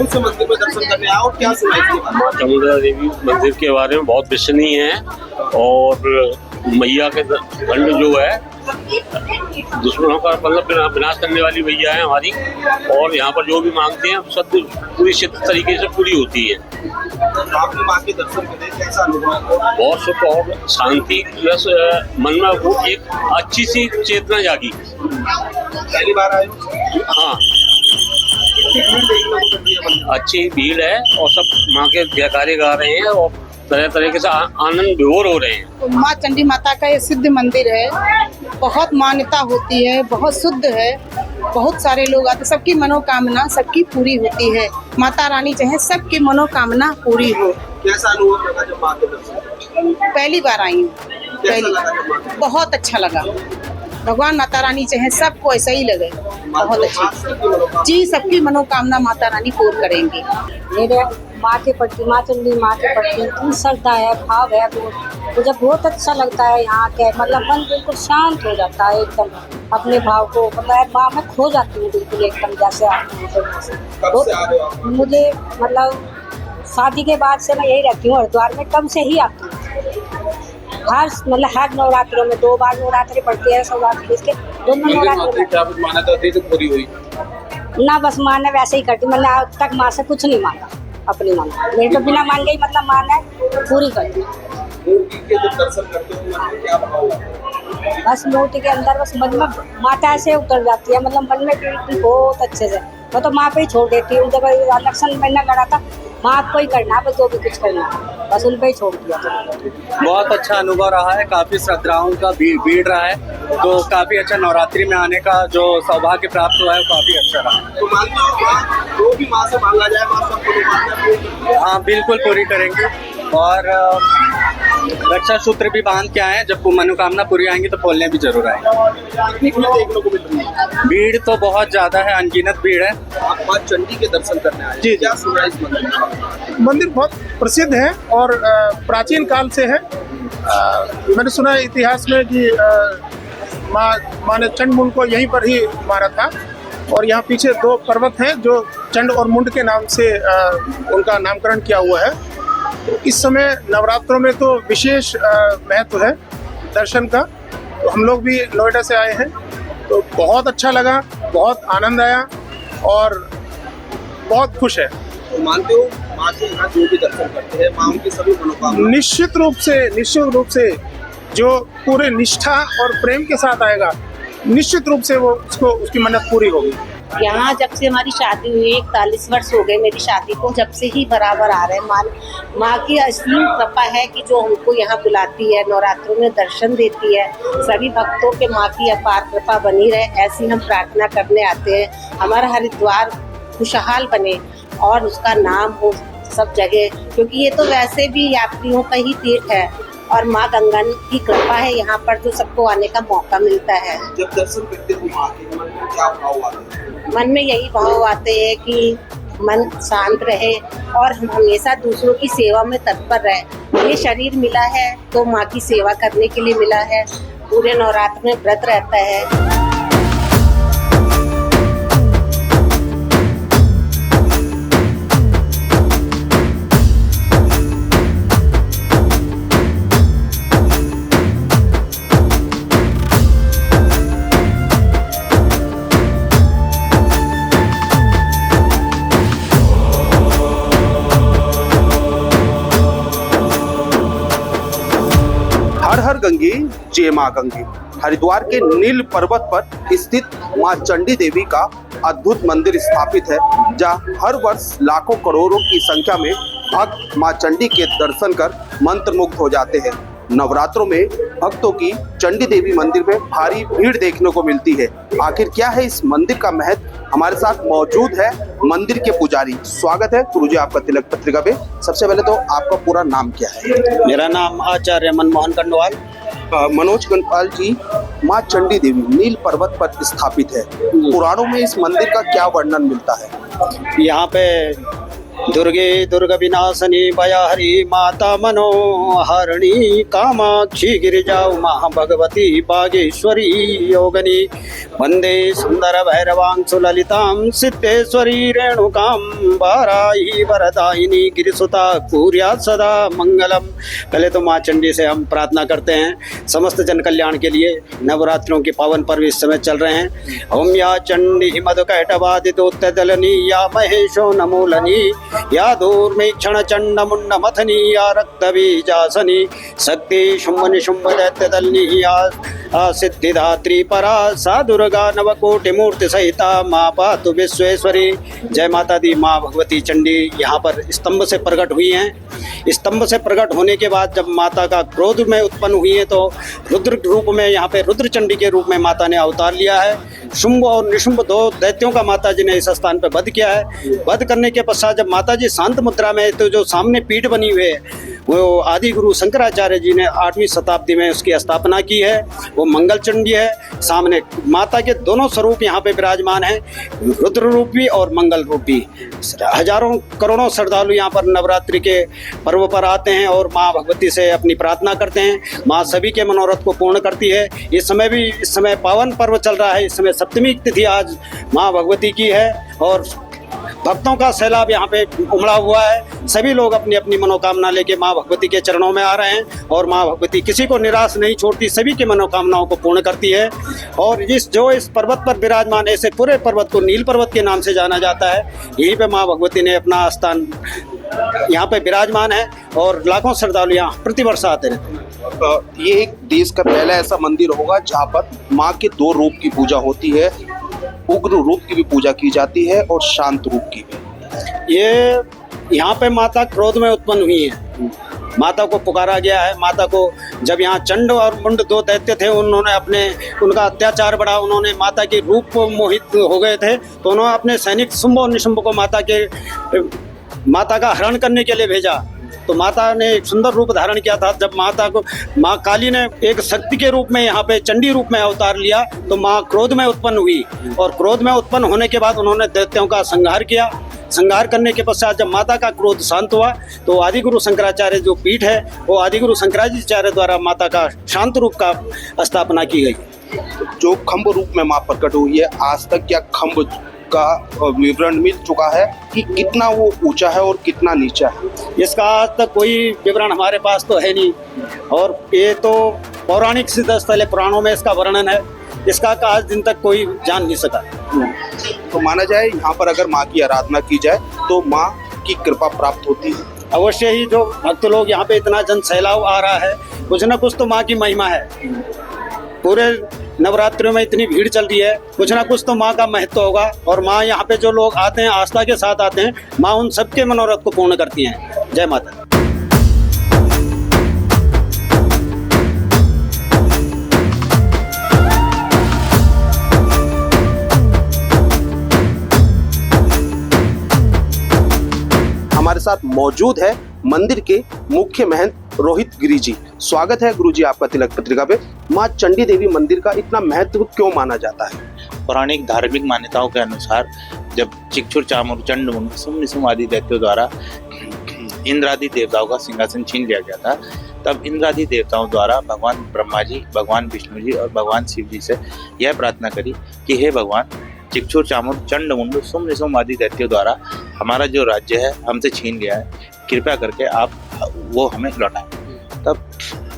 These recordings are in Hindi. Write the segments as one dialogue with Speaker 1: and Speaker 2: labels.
Speaker 1: से मंदिर में दर्शन करने आओ, क्या सुना इसके बारे में?
Speaker 2: माँ चामुंडा देवी मंदिर के बारे में बहुत विश्वसनीय है और मैया के दंड जो है दुश्मनों का मतलब विनाश करने वाली मैया है हमारी, और यहाँ पर जो भी मांगते हैं सब पूरी तरीके से पूरी होती है।
Speaker 1: आपने माँ के दर्शन करे, कैसा अनुभव?
Speaker 2: बहुत सुख और शांति प्लस मन में वो एक अच्छी सी चेतना जागी।
Speaker 1: पहली बार आए हो?
Speaker 2: हाँ,
Speaker 1: कितनी भीड़ देखने को मिलती है मंदिर में?
Speaker 2: अच्छी भीड़ है और सब माँ के जयकारे गा रहे हैं और तरह तरीके से आनंद विभोर हो रहे हैं।
Speaker 3: तो माँ चंडी माता का ये सिद्ध मंदिर है, बहुत मान्यता होती है, बहुत शुद्ध है, बहुत सारे लोग आते, सबकी मनोकामना सबकी पूरी होती है। माता रानी चाहे सबकी मनोकामना पूरी हो।
Speaker 1: कैसा अनुभव लगा जब माँ के दर्शन?
Speaker 3: पहली बार आई हूँ,
Speaker 1: कैसा लगा जब माँ के?
Speaker 3: बहुत अच्छा लगा। भगवान माता रानी चाहे सबको ऐसा ही लगे, बहुत अच्छा जी, सबकी मनोकामना माता रानी पूर्ण करेंगी।
Speaker 4: मेरे माँ के प्रति, माँ चंडी माँ के प्रति इतनी श्रद्धा है, भाव है, मुझे बहुत अच्छा लगता है यहाँ के, मतलब मन बिल्कुल शांत हो जाता है एकदम अपने भाव को, मतलब माँ में खो जाती हूँ बिल्कुल एकदम, जैसे आती हूँ।
Speaker 1: कब से आ रहे हो आप?
Speaker 4: मुझे मतलब शादी के बाद से मैं यही रहती हूँ हरिद्वार में, कब से ही आती हूँ। हर नवरात्रों में 2 बार नवरात्रि पड़ती है, शिवरात्रि इसके दोनों नवरात्रि
Speaker 1: क्या कुछ माना था तो पूरी हुई?
Speaker 4: ना, बस माँ ने वैसे ही करती, मैंने आज तक माँ से कुछ नहीं मांगा अपनी माँ, मेरे तो बिना मांगे ही मतलब माँ ने पूरी कर दी।
Speaker 1: मूर्ति के जब दर्शन करते हो मन में क्या भाव होता है?
Speaker 4: बस मूर्ति के अंदर बस मन में माता ऐसे उतर जाती है, मतलब मन में बिल्कुल बहुत अच्छे से, मैं तो माँ पे ही छोड़ देती हूँ। जब इलेक्शन मैंने लड़ा था, माँ आपको ही करना है, बस जो भी कुछ करना है बस उन पे ही छोड़ दिया।
Speaker 5: बहुत अच्छा अनुभव रहा है, काफी श्रद्धालुओं का भीड़ रहा है, तो काफी अच्छा नवरात्रि में आने का जो सौभाग्य प्राप्त हुआ है वो काफी अच्छा रहा।
Speaker 1: तो मानते हो माँ, जो भी माँ से मांगा जाए माँ सबको मनोकामना पूरी करती है?
Speaker 5: हाँ, बिल्कुल पूरी करेंगे और रक्षा सूत्र भी बांध के आए हैं, जब मनोकामना पूरी आएंगी तो खोलने भी जरूर आएंगे।
Speaker 1: कितनी भीड़ देखने को मिल रही है?
Speaker 5: भीड़ तो बहुत ज्यादा है, अनगिनत भीड़ है।
Speaker 1: आप माँ चंडी के दर्शन करने आए,
Speaker 6: जी।
Speaker 1: क्या सुना इस मंदिर में?
Speaker 6: मंदिर बहुत प्रसिद्ध है और प्राचीन काल से है। मैंने सुना है इतिहास में कि माँ ने चंड मुंड को यहीं पर ही मारा था, और यहाँ पीछे 2 पर्वत हैं जो चंड और मुंड के नाम से उनका नामकरण किया हुआ है। तो इस समय नवरात्रों में तो विशेष महत्व है दर्शन का, तो हम लोग भी नोएडा से आए हैं, तो बहुत अच्छा लगा, बहुत आनंद आया और बहुत खुश है।
Speaker 1: तो मानते हो माँ के यहाँ जो भी दर्शन करते हैं माँ उनकी सभी मनोकामना?
Speaker 6: निश्चित रूप से जो पूरे निष्ठा और प्रेम के साथ आएगा, निश्चित रूप से वो उसकी मन्नत पूरी होगी।
Speaker 7: यहाँ जब से हमारी शादी हुई 41 वर्ष हो गए मेरी शादी को, जब से ही बराबर आ रहे हैं। माँ की असीम कृपा है कि जो हमको यहाँ बुलाती है, नवरात्रों में दर्शन देती है, सभी भक्तों के माँ की अपार कृपा बनी रहे, ऐसी हम प्रार्थना करने आते हैं। हमारा हरिद्वार खुशहाल बने और उसका नाम हो सब जगह, क्योंकि ये तो वैसे भी यात्रियों का ही तीर्थ है और माँ गंगा की कृपा है यहाँ पर, जो सबको आने का मौका मिलता है।
Speaker 1: जब दर्शन करते हो माँ के मन में क्या भाव आते हैं?
Speaker 7: मन में यही भाव आते हैं कि मन शांत रहे और हम हमेशा दूसरों की सेवा में तत्पर रहे। ये शरीर मिला है तो माँ की सेवा करने के लिए मिला है। पूरे नवरात्र में व्रत रहता है।
Speaker 1: हर हर गंगे जय माँ गंगे। हरिद्वार के नील पर्वत पर स्थित माँ चंडी देवी का अद्भुत मंदिर स्थापित है, जहाँ हर वर्ष लाखों करोड़ों की संख्या में भक्त माँ चंडी के दर्शन कर मंत्रमुग्ध हो जाते हैं। नवरात्रों में भक्तों की चंडी देवी मंदिर में भारी भीड़ देखने को मिलती है। आखिर क्या है इस मंदिर का महत्व? हमारे साथ मौजूद है मंदिर के पुजारी। स्वागत है गुरुजी आपका तिलक पत्रिका पे। सबसे पहले तो आपका पूरा नाम क्या है?
Speaker 5: मेरा नाम आचार्य मनमोहन कंडवाल।
Speaker 1: मनोज कंडवाल जी, माँ चंडी देवी नील पर्वत पर स्थापित है। पुराणों में इस मंदिर का क्या वर्णन मिलता है?
Speaker 5: यहाँ पे
Speaker 8: दुर्गे दुर्ग विनाशनी भयहरी माता मनोहरणी कामाक्षी गिरिजा उमा भगवती बागेश्वरी योगनी वंदे सुंदर भैरवांशु ललितां सिद्धेश्वरी रेणुकां वाराही वरदायिनी गिरिसुता कुर्या सदा मंगलम। पहले तो माँ चंडी से हम प्रार्थना करते हैं समस्त जन कल्याण के लिए। नवरात्रों के पावन पर्व इस समय चल रहे हैं। ओम या चंडी मधुकैटवादितोत्तदलनी या महेशो नमूलनी या दूर्मीक्षण चंड मुंड मथनी या रक्त बीजासनी शक्ति शुंभ निशुंभ दैत्यदलनी या सिद्धिदात्री परा सा दुर्गा नवकोटि मूर्ति सहिता माँ पातु विश्वेश्वरी। जय माता दी। माँ भगवती चंडी यहाँ पर स्तंभ से प्रकट हुई हैं। स्तंभ से प्रकट होने के बाद जब माता का क्रोध में उत्पन्न हुई है तो रुद्र रूप में यहाँ पे रुद्र चंडी के रूप में माता ने अवतार लिया है। शुंभ और निशुंभ दो दैत्यों का माता जी ने इस स्थान पर वध किया है। वध करने के पश्चात जब माता जी शांत मुद्रा में तो जो सामने पीठ बनी हुई है वो आदि गुरु शंकराचार्य जी ने 8वीं शताब्दी में उसकी स्थापना की है। वो मंगल चंडी है। सामने माता के दोनों स्वरूप यहाँ पे विराजमान हैं, रुद्र रूप भी और मंगल रूप भी। हजारों करोड़ों श्रद्धालु यहाँ पर नवरात्रि के पर्व पर आते हैं और माँ भगवती से अपनी प्रार्थना करते हैं। माँ सभी के मनोरथ को पूर्ण करती है। इस समय पावन पर्व चल रहा है। इस समय सप्तमी तिथि आज माँ भगवती की है और भक्तों का सैलाब यहाँ पे उमड़ा हुआ है। सभी लोग अपनी अपनी मनोकामना लेके माँ भगवती के चरणों में आ रहे हैं और माँ भगवती किसी को निराश नहीं छोड़ती, सभी की मनोकामनाओं को पूर्ण करती है। और इस पर्वत पर विराजमान ऐसे पूरे पर्वत को नील पर्वत के नाम से जाना जाता है। यहीं पे माँ भगवती ने अपना स्थान यहाँ पे विराजमान है और लाखों श्रद्धालु यहाँ प्रतिवर्ष आते रहते हैं।
Speaker 1: ये एक देश का पहला ऐसा मंदिर होगा जहाँ पर माँ के 2 रूप की पूजा होती है। उग्र रूप की भी पूजा की जाती है और शांत रूप की भी।
Speaker 8: ये यहाँ पे माता क्रोध में उत्पन्न हुई है। माता को पुकारा गया है। माता को जब यहाँ चंड और मुंड 2 दैत्य थे, उन्होंने उनका अत्याचार बढ़ा, उन्होंने माता के रूप को मोहित हो गए थे तो उन्होंने अपने सैनिक शुंभ और निशुंभ को माता का हरण करने के लिए भेजा। तो माता ने एक सुंदर रूप धारण किया था। जब माँ काली ने एक शक्ति के रूप में यहाँ पे चंडी रूप में अवतार लिया तो माँ क्रोध में उत्पन्न हुई और क्रोध में उत्पन्न होने के बाद उन्होंने दैत्यों का संहार किया। संहार करने के पश्चात जब माता का क्रोध शांत हुआ तो आदिगुरु शंकराचार्य जो पीठ है वो आदिगुरु शंकराचार्य द्वारा माता का शांत रूप का स्थापना की गई।
Speaker 1: जो खम्भ रूप में माँ प्रकट हुई है, आज तक क्या खम्भ का विवरण मिल चुका है कि कितना वो ऊंचा है और कितना नीचा है?
Speaker 8: इसका आज तक कोई विवरण हमारे पास तो है नहीं और ये तो पौराणिक सिद्ध स्थल है, पुराणों में इसका वर्णन है। इसका आज दिन तक कोई जान नहीं सका।
Speaker 1: तो माना जाए यहाँ पर अगर माँ की आराधना की जाए तो माँ की कृपा प्राप्त होती है।
Speaker 8: अवश्य ही जो भक्त लोग यहाँ पे इतना जन सैलाब आ रहा है, कुछ न कुछ तो माँ की महिमा है। पूरे नवरात्रियों में इतनी भीड़ चल रही है, कुछ ना कुछ तो माँ का महत्व होगा। और माँ यहाँ पे जो लोग आते हैं आस्था के साथ आते हैं, माँ उन सबके मनोरथ को पूर्ण करती हैं। जय माता।
Speaker 1: हमारे साथ मौजूद है मंदिर के मुख्य महंत रोहित गिरी जी। स्वागत है गुरु जी आपका तिलक पत्रिका पे। माँ चंडी देवी मंदिर का इतना महत्व क्यों माना जाता है?
Speaker 9: पौराणिक धार्मिक मान्यताओं के अनुसार जब चिक्षुर चामुर चंड मुंड शुंभ निशुंभ आदि दैत्यों द्वारा इंद्र आदि देवताओं का सिंहासन छीन लिया गया था, तब इंद्र आदि देवताओं द्वारा भगवान ब्रह्मा जी, भगवान विष्णु जी और भगवान शिव जी से यह प्रार्थना करी कि हे भगवान, चिक्षुर चामुर चंड मुंड शुंभ निशुंभ आदि दैत्यों द्वारा हमारा जो राज्य है हमसे छीन गया है, कृपया करके आप वो हमें लौटाएं। तब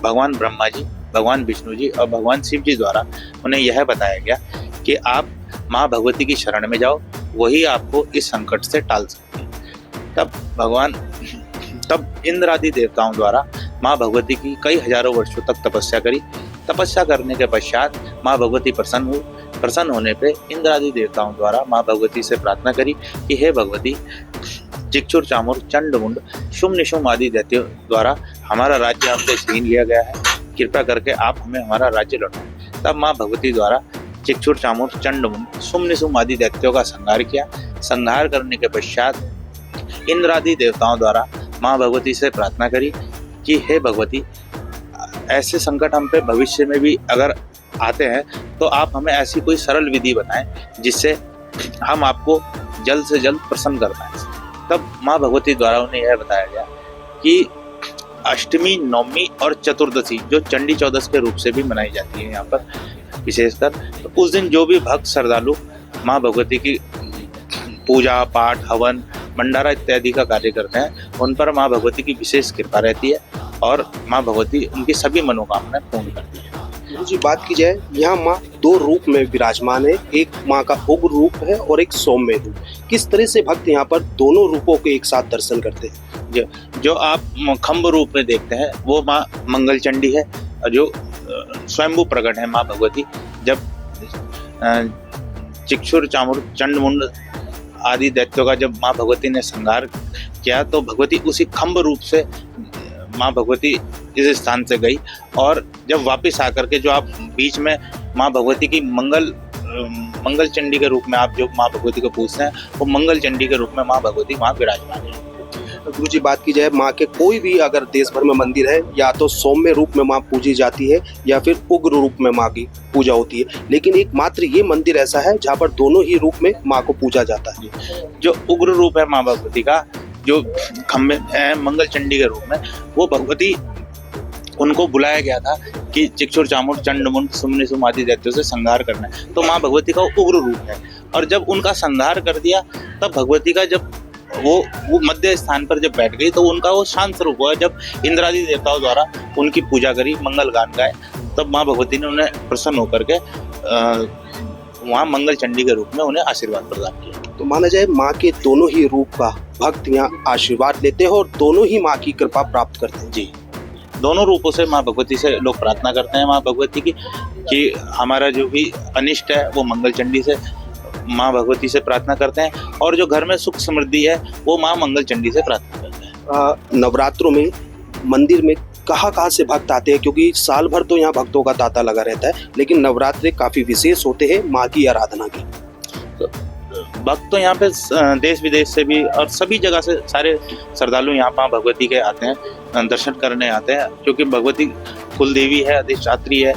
Speaker 9: भगवान ब्रह्मा जी, भगवान विष्णु जी और भगवान शिव जी द्वारा उन्हें यह बताया गया कि आप माँ भगवती की शरण में जाओ, वही आपको इस संकट से टाल सकती है। तब इंद्र आदि देवताओं द्वारा माँ भगवती की कई हजारों वर्षों तक तपस्या करी। तपस्या करने के पश्चात माँ भगवती प्रसन्न हुई। प्रसन्न होने पे इंद्र आदि देवताओं द्वारा माँ भगवती से प्रार्थना करी कि हे भगवती, चिक्षुर चामुर चंड मुंड शुंभ निशुंभ आदि दैत्यों द्वारा हमारा राज्य हमसे छीन लिया गया है, कृपया करके आप हमें हमारा राज्य लौटाएं। तब माँ भगवती द्वारा चिक्षुर चामुर चंड मुंड शुंभ निशुंभ आदि दैत्यों का संहार किया। संहार करने के पश्चात इंद्र आदि देवताओं द्वारा माँ भगवती से प्रार्थना करी कि हे भगवती, ऐसे संकट हम पे भविष्य में भी अगर आते हैं तो आप हमें ऐसी कोई सरल विधि बताएं जिससे हम आपको जल्द से जल्द प्रसन्न कर पाएं। तब माँ भगवती द्वारा उन्हें यह बताया गया कि अष्टमी, नवमी और चतुर्दशी जो चंडी चौदस के रूप से भी मनाई जाती है यहाँ पर विशेषकर, तो उस दिन जो भी भक्त श्रद्धालु माँ भगवती की पूजा पाठ, हवन, भंडारा इत्यादि का कार्य करते हैं, उन पर माँ भगवती की विशेष कृपा रहती है और माँ भगवती उनकी सभी मनोकामनाएं पूर्ण करती है।
Speaker 1: गुरु जी, बात की जाए यहाँ माँ दो रूप में विराजमान है, एक माँ का उग्र रूप है और एक सौम्य रूप। किस तरह से भक्त यहाँ पर दोनों रूपों के एक साथ दर्शन करते हैं?
Speaker 9: जो आप खम्ब रूप में देखते हैं वो माँ मंगल चंडी है, और जो स्वयंभू प्रकट है माँ भगवती, जब चिक्षुर, चामुर, चंड, मुंड आदि दैत्यों का जब माँ भगवती ने संहार किया तो भगवती उसी खम्ब रूप से माँ भगवती इस स्थान से गई, और जब वापस आकर के जो आप बीच में माँ भगवती की मंगल चंडी के रूप में आप जो माँ भगवती को पूछते हैं, वो मंगल चंडी के रूप में माँ भगवती वहाँ विराजमान है।
Speaker 1: गुरु जी, बात की जाए माँ के कोई भी अगर देश भर में मंदिर है, या तो सौम्य रूप में माँ पूजी जाती है या फिर उग्र रूप में माँ की पूजा होती है, लेकिन एकमात्र ये मंदिर ऐसा है जहाँ पर दोनों ही रूप में माँ को पूजा जाता है।
Speaker 9: जो उग्र रूप है माँ भगवती का, जो खम्बे है मंगल चंडी के रूप में, वो भगवती उनको बुलाया गया था कि चिक्षुर, चामुर, चंड, मुंड, सुम्नि, सुम आदि दैत्यों से संहार करना है, तो माँ भगवती का उग्र रूप है। और जब उनका संहार कर दिया तब भगवती का जब वो मध्य स्थान पर जब बैठ गई तो उनका वो शांत स्वरूप हुआ। जब इंद्रादि देवताओं द्वारा उनकी पूजा करी, मंगल गान गाए, तब माँ भगवती ने उन्हें प्रसन्न होकर के वहाँ मंगल चंडी के रूप में उन्हें आशीर्वाद प्रदान किया।
Speaker 1: तो माना जाए माँ के दोनों ही रूप का भक्त यहाँ आशीर्वाद लेते हैं और दोनों ही माँ की कृपा प्राप्त करते हैं।
Speaker 9: जी, दोनों रूपों से माँ भगवती से लोग प्रार्थना करते हैं माँ भगवती की कि हमारा जो भी अनिष्ट है वो मंगल चंडी से माँ भगवती से प्रार्थना करते हैं, और जो घर में सुख समृद्धि है वो माँ मंगल चंडी से प्रार्थना करते हैं।
Speaker 1: नवरात्रों में मंदिर में कहाँ से भक्त आते हैं? क्योंकि साल भर तो यहाँ भक्तों का तांता लगा रहता है, लेकिन नवरात्रि काफी विशेष होते हैं माँ की आराधना की।
Speaker 9: तो भक्त तो यहाँ पे देश विदेश से भी और सभी जगह से सारे श्रद्धालु यहाँ माँ भगवती के आते हैं, दर्शन करने आते हैं, क्योंकि भगवती कुल देवी है, अधिष्ठात्री है।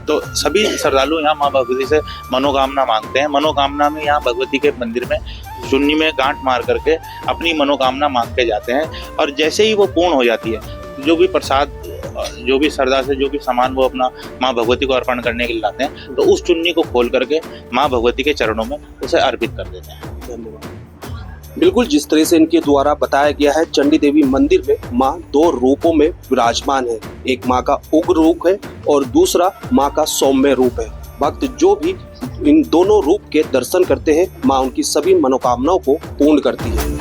Speaker 9: तो सभी श्रद्धालु यहाँ माँ भगवती से मनोकामना मांगते हैं। मनोकामना में यहाँ भगवती के मंदिर में चुन्नी में गांठ मार करके अपनी मनोकामना मांग के जाते हैं, और जैसे ही वो पूर्ण हो जाती है, जो भी प्रसाद, जो भी श्रद्धा से जो भी सामान वो अपना माँ भगवती को अर्पण करने के लिए लाते हैं, तो उस चुन्नी को खोल करके माँ भगवती के चरणों में उसे अर्पित कर देते हैं।
Speaker 1: धन्यवाद। बिल्कुल जिस तरह से इनके द्वारा बताया गया है, चंडी देवी मंदिर में माँ दो रूपों में विराजमान है। एक माँ का उग्र रूप है और दूसरा माँ का सौम्य रूप है। भक्त जो भी इन दोनों रूप के दर्शन करते हैं, माँ उनकी सभी मनोकामनाओं को पूर्ण करती है।